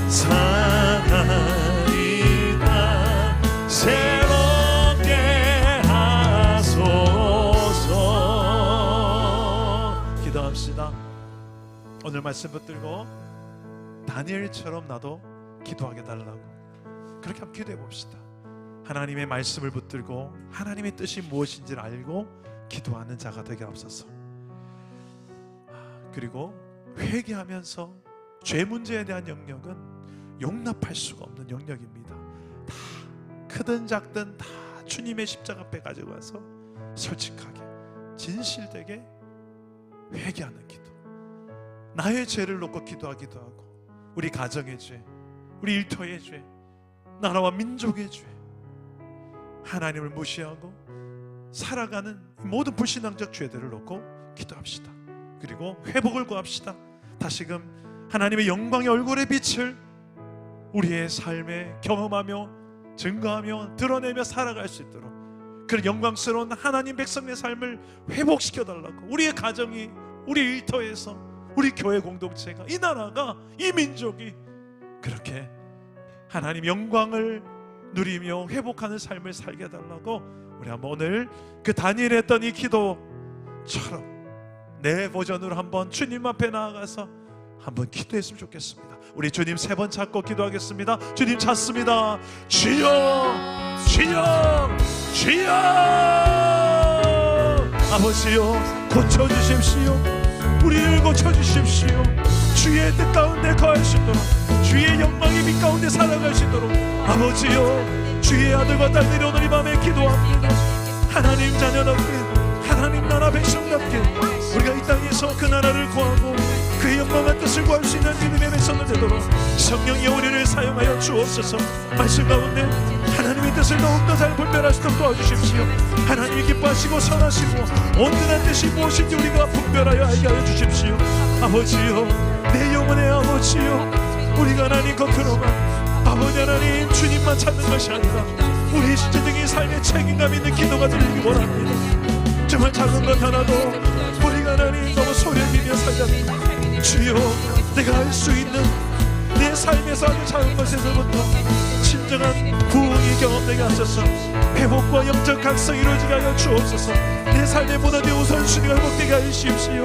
상한 이 땅 새롭게 하소서. 기도합시다. 오늘 말씀 붙들고 다니엘처럼 나도 기도하게 달라고 그렇게 한번 기도해 봅시다. 하나님의 말씀을 붙들고 하나님의 뜻이 무엇인지를 알고 기도하는 자가 되게 하옵소서. 그리고 회개하면서 죄 문제에 대한 영역은 용납할 수가 없는 영역입니다. 다 크든 작든 다 주님의 십자가 앞에 가지고 와서 솔직하게 진실되게 회개하는 기도. 나의 죄를 놓고 기도하기도 하고 우리 가정의 죄, 우리 일터의 죄, 나라와 민족의 죄, 하나님을 무시하고 살아가는 모든 불신앙적 죄들을 놓고 기도합시다. 그리고 회복을 구합시다. 다시금 하나님의 영광의 얼굴의 빛을 우리의 삶에 경험하며 증거하며 드러내며 살아갈 수 있도록 그런 영광스러운 하나님 백성의 삶을 회복시켜 달라고. 우리의 가정이, 우리 일터에서, 우리 교회 공동체가, 이 나라가, 이 민족이 그렇게 하나님 영광을 누리며 회복하는 삶을 살게 해달라고 우리 한번 오늘 그 다니엘이 했던 이 기도처럼 내 버전으로 한번 주님 앞에 나아가서 한번 기도했으면 좋겠습니다. 우리 주님 3번 찾고 기도하겠습니다. 주님 찾습니다. 주여, 주여, 주여. 아버지여, 고쳐주십시오. 우리를 고쳐주십시오. 주의 뜻 가운데 거하시도록, 주의 영광이 빛 가운데 살아가시도록. 아버지여, 주의 아들과 딸들이 오늘 이 밤에 기도합니다. 하나님 자녀답게, 하나님 나라 백성답게 우리가 이 땅에서 그 나라를 구하고 그의 영광과 뜻을 구할 수 있는 믿음의 백성을 되도록 성령이 우리를 사용하여 주옵소서. 말씀 가운데 하나님의 뜻을 더욱더 잘 분별할 수 있도록 도와주십시오. 하나님이 기뻐하시고 선하시고 온전한 뜻이 무엇인지 우리가 분별하여 알게 하여 주십시오. 아버지요, 내 영혼의 아버지요, 우리가 하나님 겉으로만 아버지 하나님 주님만 찾는 것이 아니라 우리 실제적인 삶의 책임감 있는 기도가 들리기 원합니다. 정말 작은 것 하나도 우리가 하나님 너무 소리비며 살잡니다. 주여, 내가 할 수 있는 내 삶에서 아주 작은 것에서부터 진정한 부흥이 경험되게 하소서. 회복과 영적 각성이 이루어지게 하여 주옵소서. 내 삶의 모든 우선순위가 회복되게 하여 주십시오.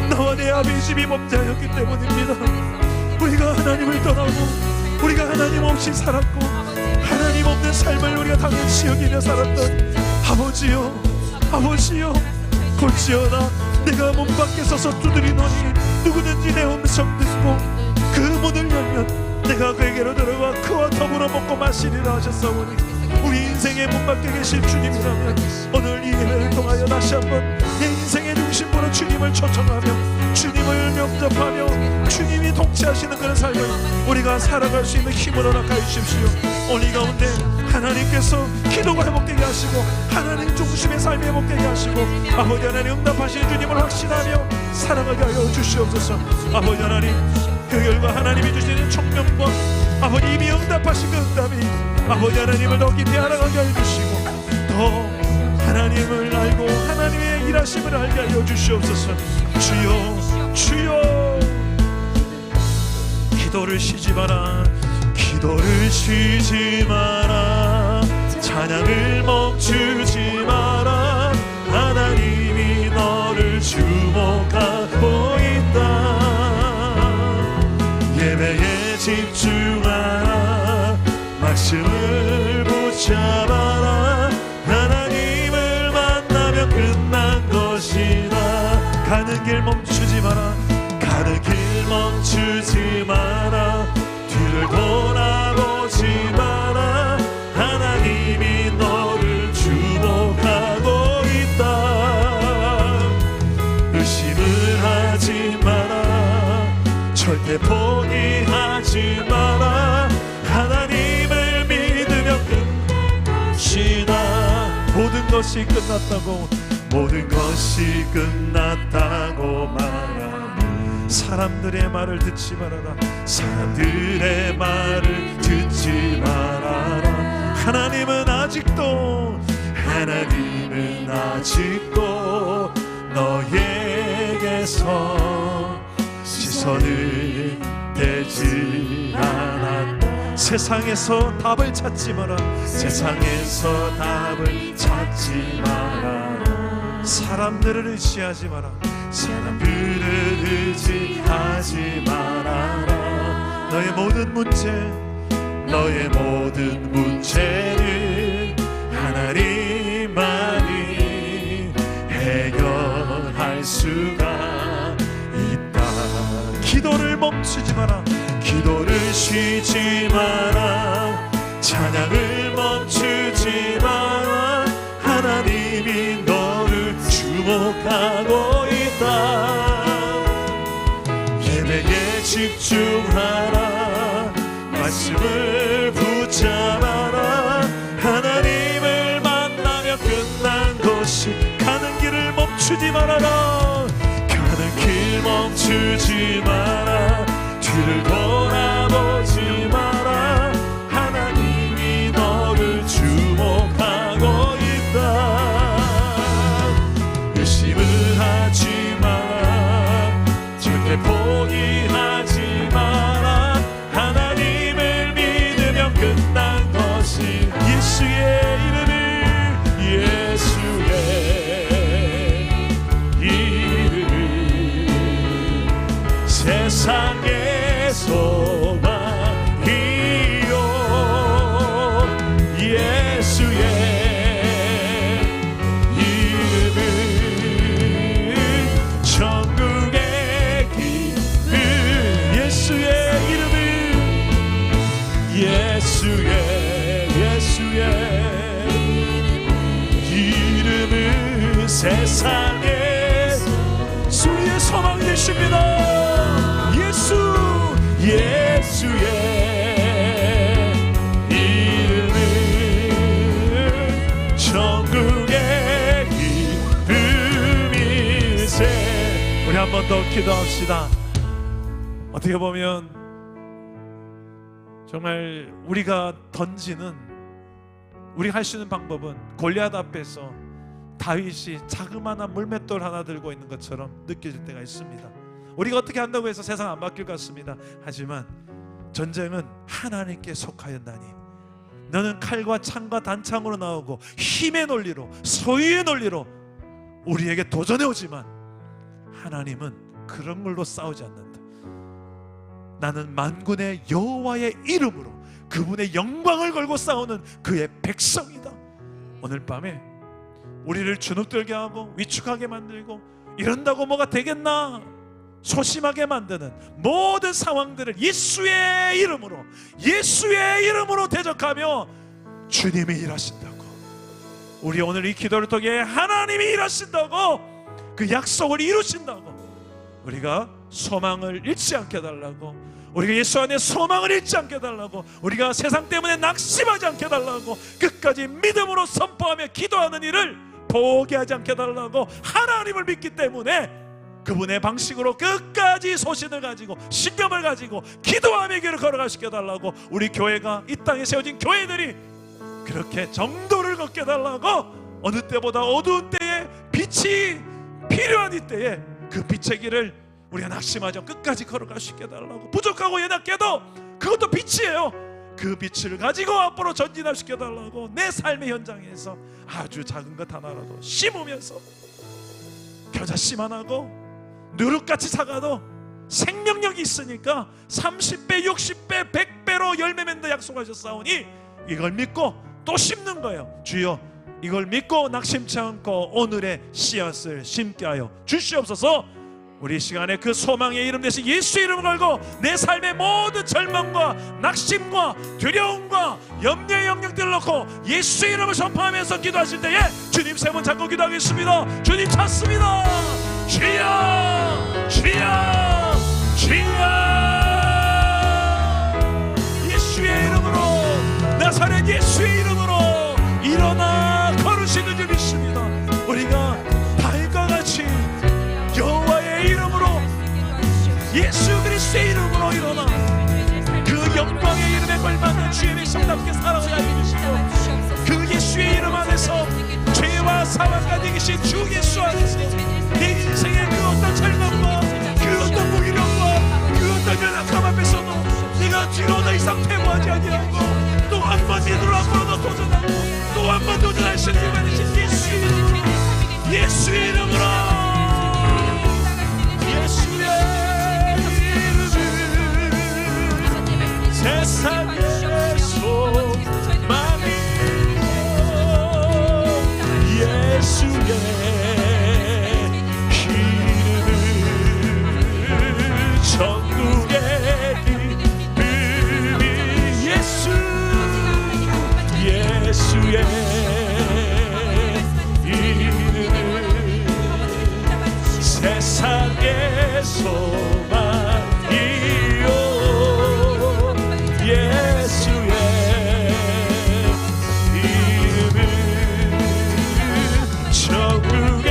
나와 내 아비 집이 범죄하였기 때문입니다. 우리가 하나님을 떠나고 우리가 하나님 없이 살았고 하나님 없는 삶을 우리가 당연시 여기며 살았던 아버지요, 아버지요, 볼지어다 내가 문 밖에 서서 두드리노니 누구든지 내 음성 듣고 그 문을 열면 내가 그에게로 들어가 그와 더불어 먹고 마시리라 하셨사오니 우리 인생의 문 밖에 계신 주님이라면 오늘 이 예배를 통하여 다시 한번 내 인생의 중심부로 주님을 초청하며 주님을 영접하며 주님이 통치하시는 그런 삶을 우리가 살아갈 수 있는 힘을 허락하여 주십시오. 오늘 이 가운데 하나님께서 기도가 회복되게 하시고 하나님 중심의 삶이 회복되게 하시고 아버지 하나님 응답하시는 주님을 확신하며 살아가게 하여 주시옵소서. 아버지 하나님, 그 결과 하나님이 주시는 총명과 아버지 이미 응답하신 그 응답이 아버지 하나님을 더 깊이 알아가게 하여 주시고 더 하나님을 알고 하나님의 일하심을 알게 하여 주시옵소서. 주여, 주여. 기도를 쉬지 마라, 기도를 쉬지 마라, 찬양을 멈추지 마라. 하나님이 너를 주목하고 있다. 예배에 집중하라, 말씀을 붙잡아라. 하나님을 만나면 끝난 것이다. 가는 길 멈추지 마라, 가는 길 멈추지 마라. 뒤를 돌아보지 마라. 하나님이 너를 주목하고 있다. 의심을 하지 마라, 절대 포기하지 마라. 하나님을 믿으면 끝이다. 모든 것이 끝났다고, 모든 것이 끝났다고 말하라. 사람들의 말을 듣지 말아라, 사람들의 말을 듣지 말아라. 하나님은 아직도, 하나님은 아직도 너에게서 시선을 떼지 않았다. 세상에서 답을 찾지 마라, 세상에서 답을 찾지 마라. 사람들을 의지하지 마라, 사람들을 의지하지 말아라. 너의 모든 문제, 너의 모든 문제를 하나님만이 해결할 수가 있다. 기도를 멈추지 마라, 기도를 쉬지 마라, 찬양을 멈추지 마라. 하나님이 너를 주목하고 있다. 예배에 집중하라, 말씀을 붙잡아라. 하나님을 만나며 끝난 것이, 가는 길을 멈추지 말아라, 가는 길 멈추지 마라. 뒤를 돌아보지 마라. 하나님이 너를 주목하고 있다. 의심을 하지 마라, 절대 포기하지 마라. 하나님을 믿으면 끝난 것이, 예수의 이름을, 예수의 이름을 세상 예수의 이름은 세상에 우리의 소망이 되십니다. 예수의 이름은 천국의 기쁨일세. 우리 한 번 더 기도합시다. 어떻게 보면 정말 우리가 던지는, 우리가 할 수 있는 방법은 골리앗 앞에서 다윗이 자그마한 물맷돌 하나 들고 있는 것처럼 느껴질 때가 있습니다. 우리가 어떻게 한다고 해서 세상 안 바뀔 것 같습니다. 하지만 전쟁은 하나님께 속하였나니 너는 칼과 창과 단창으로 나오고 힘의 논리로, 소유의 논리로 우리에게 도전해 오지만 하나님은 그런 걸로 싸우지 않는다. 나는 만군의 여호와의 이름으로 그분의 영광을 걸고 싸우는 그의 백성이다. 오늘 밤에 우리를 주눅들게 하고 위축하게 만들고 이런다고 뭐가 되겠나 소심하게 만드는 모든 상황들을 예수의 이름으로 대적하며 주님이 일하신다고, 우리 오늘 이 기도를 통해 하나님이 일하신다고, 그 약속을 이루신다고, 우리가 소망을 잃지 않게 해달라고, 우리가 예수 안에 소망을 잃지 않게 해달라고, 우리가 세상 때문에 낙심하지 않게 해달라고, 끝까지 믿음으로 선포하며 기도하는 일을 포기하지 않게 해달라고, 하나님을 믿기 때문에 그분의 방식으로 끝까지 소신을 가지고 신념을 가지고 기도하며 길을 걸어가시게 해달라고, 우리 교회가 이 땅에 세워진 교회들이 그렇게 정도를 걷게 해달라고, 어느 때보다 어두운 때에 빛이 필요한 이때에 그 빛의 길을 우리가 낙심하지 않고 끝까지 걸어갈 수 있게 해달라고, 부족하고 연약해도 그것도 빛이에요. 그 빛을 가지고 앞으로 전진할 수 있게 해달라고, 내 삶의 현장에서 아주 작은 것 하나라도 심으면서 겨자씨만 하고 누룩같이 작아도 생명력이 있으니까 30배, 60배, 100배로 열매 맺는다 약속하셨사오니 이걸 믿고 또 심는 거예요. 주여, 이걸 믿고 낙심치 않고 오늘의 씨앗을 심게 하여 주시옵소서. 우리 시간에 그 소망의 이름 대신 예수의 이름을 걸고 내 삶의 모든 절망과 낙심과 두려움과 염려의 영역들을 놓고 예수의 이름을 선포하면서 기도하실 때에 주님 세 번 잡고 기도하겠습니다. 주님 찾습니다. 주여, 주여, 주여. 예수의 이름으로, 나사렛 예수의 이름으로 일어나 걸으시는 줄 믿습니다. 우리가 다윗과 같이 여호와의 이름으로, 예수 그리스도의 이름으로 일어나 그 영광의 이름에 걸맞는 주의 백성답게 살아가야 되시고, 그 예수의 이름 안에서 죄와 사망까지 이기신 주 예수 안에서 내 인생의 그 어떤 절망과 그 어떤 무기력과 그 어떤 연약함 앞에서도 내가 뒤로 더 이상 퇴보하지 아니하고 또 한 번 이들로 앞으로 더 도전하고 또 한 번 도전할 수 있게 만드신 예수의 이름으로, 예수의 이름으로, 예수의 이름은 세상의 소망이요, 예수의 이름은 천국의 기쁨이, 예수의 이름은 세상의 소망이요, 예수의 이름은 천국의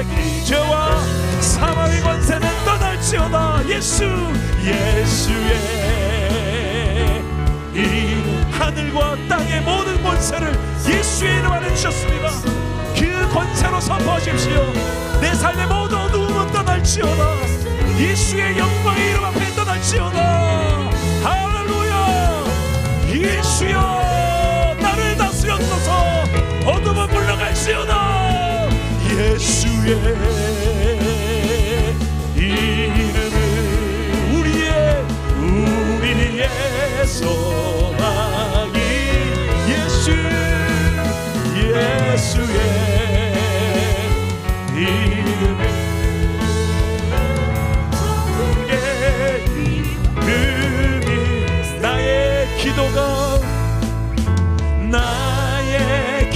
기저와 사망의 권세는 떠날지어다. 예수의 이름, 하늘과 땅의 모든 권세를 예수의 이름 안에 주셨습니다. 그 권세로 선포하십시오. 내 삶의 모든 어두움은 떠날지어다. 예수의 영광의 이름 앞에 떠날지어다. 할렐루야. 예수여, 나를 다스려주소서. 어둠은 물러갈지어다. 예수의 이름은 우리의 소망이, 예수의 이름은 천국의 기쁨이, 나의 기도가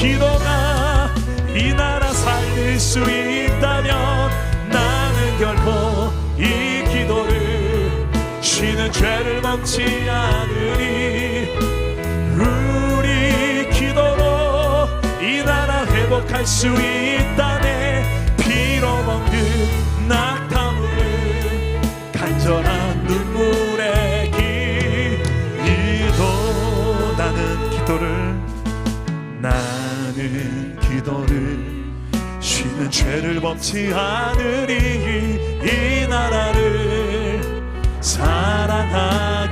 기도가 이 나라 살릴 수 있다면 나는 결코 이 기도를 쉬는 죄를 먹지 않으리. 우리 기도로 이 나라 회복할 수 있다네. 피로 먹는 낙타물을 간절한 눈물의 기도. 나는 기도를 쉬는 죄를 범치 않으리. 이 나라를 사랑하기에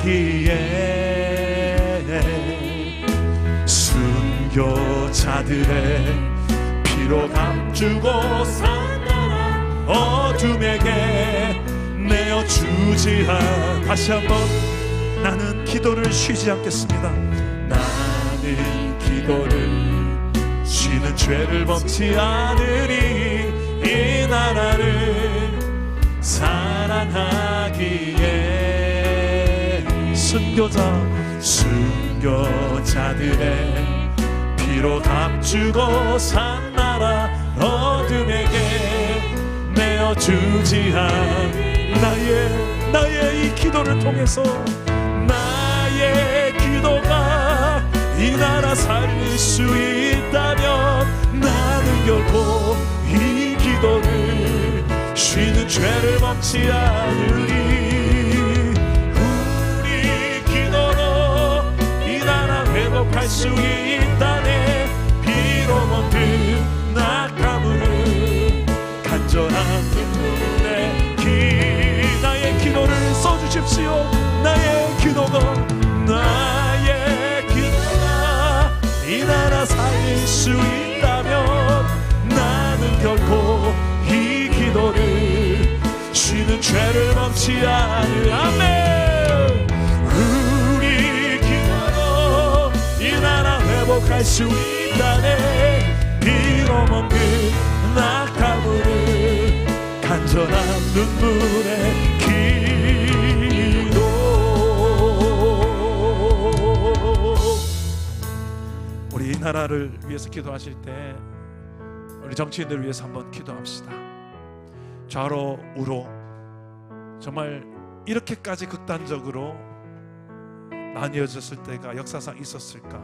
순교자들의 피로 감추고 산 나라 어둠에게 내어주지 않. 다시 한번 나는 기도를 쉬지 않겠습니다. 나는 기도를 쉬는 죄를 범치 않으리. 이 나라를 사랑하기에 순교자들의 피로 감추고 산 나라 어둠에게 내어주지 않. 나의 이 기도를 통해서 나의 기도가 이 나라 살릴 수 있다면 나는 결코 이 기도를 쉬는 죄를 범치 않으리. 우리 기도로 이 나라 회복할 수 있다네. 피로 먹는 낙타물을 간절한 눈물의 나의 기도를 써주십시오. 나의 기도가 이 나라 살릴 수 있다면 나는 결코 이 기도를 쉬는 죄를 범치 않을. 아멘. 우리 기도로 이 나라 회복할 수 있다네. 피로 먹는 낙타물을 간절한 눈물의 기도. 우리 이 나라를 위해서 기도하실 때 우리 정치인들을 위해서 한번 기도합시다. 좌로 우로 정말 이렇게까지 극단적으로 나뉘어졌을 때가 역사상 있었을까?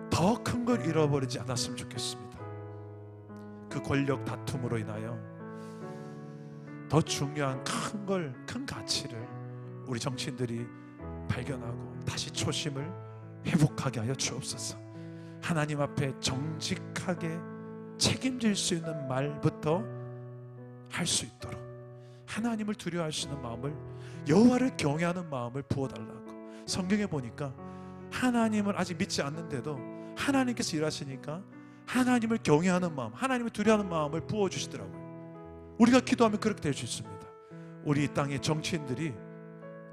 더 큰 걸 잃어버리지 않았으면 좋겠습니다. 그 권력 다툼으로 인하여 더 중요한 큰 가치를 우리 정치인들이 발견하고 다시 초심을 회복하게 하여 주옵소서. 하나님 앞에 정직하게 책임질 수 있는 말부터 할 수 있도록 하나님을 두려워하시는 마음을, 여호와를 경외하는 마음을 부어달라고. 성경에 보니까 하나님을 아직 믿지 않는데도 하나님께서 일하시니까 하나님을 경외하는 마음, 하나님을 두려워하는 마음을 부어주시더라고요. 우리가 기도하면 그렇게 될 수 있습니다. 우리 이 땅의 정치인들이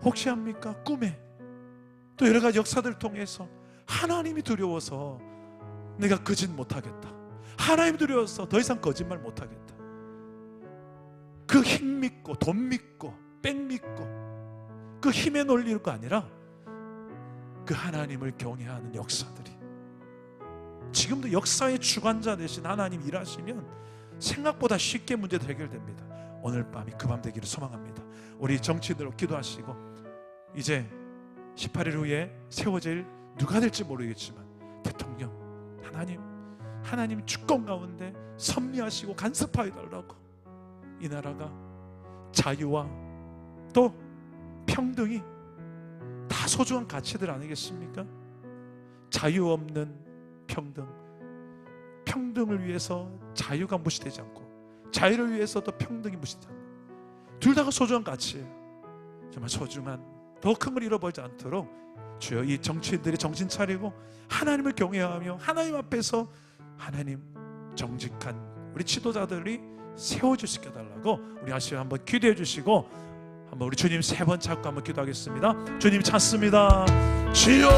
혹시 합니까? 꿈에 또 여러 가지 역사들을 통해서 하나님이 두려워서 내가 거짓 못하겠다, 하나님이 두려워서 더 이상 거짓말 못하겠다, 그 힘 믿고 돈 믿고 뺑 믿고 그 힘에 놀리는 거 아니라 그 하나님을 경외하는 역사들이, 지금도 역사의 주관자 되신 하나님 일하시면 생각보다 쉽게 문제도 해결됩니다. 오늘 밤이 그 밤 되기를 소망합니다. 우리 정치인들로 기도하시고, 이제 18일 후에 세워질 누가 될지 모르겠지만 대통령, 하나님 주권 가운데 섭리하시고 간섭하여 달라고. 이 나라가 자유와 또 평등이 다 소중한 가치들 아니겠습니까? 자유 없는 평등을 위해서 자유가 무시되지 않고 자유를 위해서도 평등이 무시되지 않고 둘 다가 소중한 가치예요. 정말 소중한, 더 큰 걸 잃어버리지 않도록 주여 이 정치인들이 정신 차리고 하나님을 경외하며 하나님 앞에서 하나님 정직한 우리 지도자들이 세워줄 수 있게 해달라고 우리 아시아 한번 기도해 주시고, 한번 우리 주님 3번 찾고 한번 기도하겠습니다. 주님 찾습니다. 주여,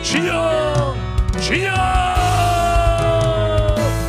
주여, 주여.